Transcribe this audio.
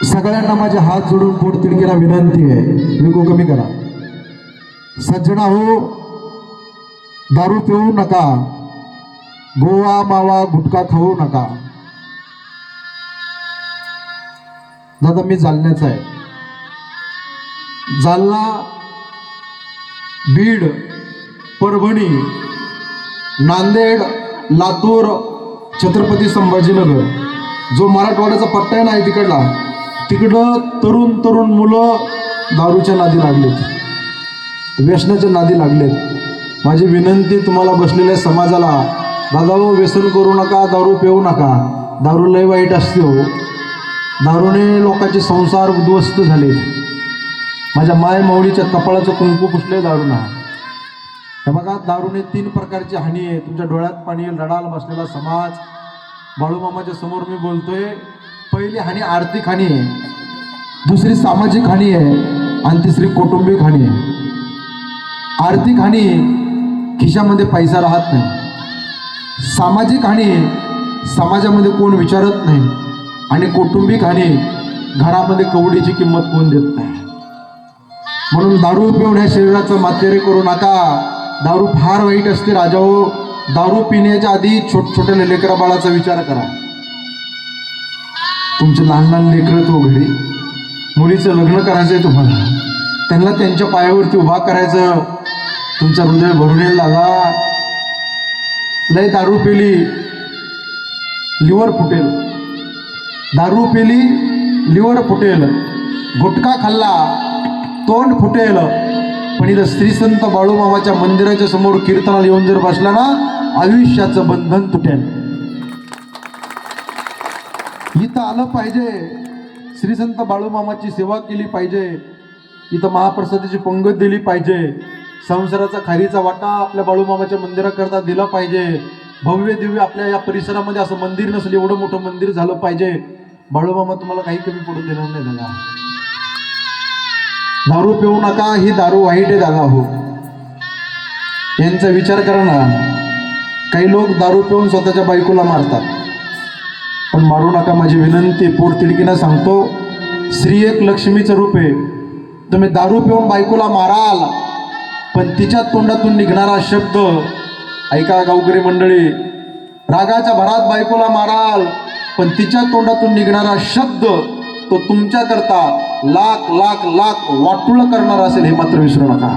सगळ्यांना माझे हात जोडून पोटतिडकीला विनंती आहे, विको कमी करा. सज्जना हो, दारू पिऊ नका, गोवा मावा गुटखा खाऊ नका. दादा मी जालन्याचा आहे. जालना, बीड, परभणी, नांदेड, लातूर, छत्रपती संभाजीनगर जो मराठवाड्याचा पट्टा आहे ना तिकडला, तिकडं तरुण तरुण मुलं दारूच्या नादी लागलेत, व्यसनाच्या नादी लागलेत. माझी विनंती तुम्हाला बसलेल्या समाजाला, दादा हो व्यसन करू नका, दारू पिऊ नका. दारू लय वाईट असते हो. दारूने लोकांचे संसार उद्ध्वस्त झाले. माझ्या माय माऊलीच्या कपाळाचं कुंकू पुसले दारूना. हे बघा, दारूने 3 प्रकारची हानी आहे. तुमच्या डोळ्यात पाणी येईल, रडायला बसलेला समाज. बाळूमामाच्या समोर मी बोलतोय. पहिली हानी आर्थिक हानी आहे, दुसरी सामाजिक हानी आहे आणि तिसरी कौटुंबिक हानी आहे. आर्थिक हानी, खिशामध्ये पैसा राहत नाही. सामाजिक हानी, समाजामध्ये कोण विचारत नाही. आणि कौटुंबिक हानी, घरामध्ये कवडीची किंमत कोण देत नाही. म्हणून दारू पिऊन ह्या शरीराचं मातेरे करू नका. दारू फार वाईट असते राजाओ. दारू पिण्याच्या आधी छोट्या लेकरा बाळाचा विचार करा. तुमचे लहान लहान लेकरं तो घरी, मुलीचं लग्न करायचं आहे तुम्हाला, त्यांना त्यांच्या पायावरती उभा करायचं. तुमचं हृदय भरून येईल दादा. लय दारू पिली लिव्हर फुटेल, दारू पिली लिव्हर फुटेल, गुटखा खाल्ला तोंड फुटेल. पण इथं श्री संत बाळूमामाच्या मंदिराच्या समोर कीर्तनाला येऊन जर बसला ना, आयुष्याचं बंधन तुटेल. इथं आलं पाहिजे, श्री संत बाळूमामाची सेवा केली पाहिजे, इथं महाप्रसादाची पंगत दिली पाहिजे, संसाराचा खारीचा वाटा आपल्या बाळूमामाच्या मंदिराकरता दिला पाहिजे. भव्य दिव्य आपल्या या परिसरामध्ये असं मंदिर नसेल एवढं मोठं मंदिर झालं पाहिजे. बाळूमामा तुम्हाला काही कमी पडून देणार नाही दादा. दारू पिऊ नका, ही दारू वाईट आहे दादा हो. यांचा विचार करा ना. काही लोक दारू पिऊन स्वतःच्या बायकोला मारतात, पण मारू नका. माझी विनंती पोटतिडकीनं सांगतो, स्त्री एक लक्ष्मीचं रूप आहे. तुम्ही दारू पिऊन बायकोला माराल, पण तिच्या तोंडातून निघणारा शब्द ऐका गावकरी मंडळी, रागाच्या भरात बायकोला माराल, पण तिच्या तोंडातून निघणारा शब्द तो तुमच्याकरता लाख लाख लाख वाटुळ करणार असेल, हे मात्र विसरू नका.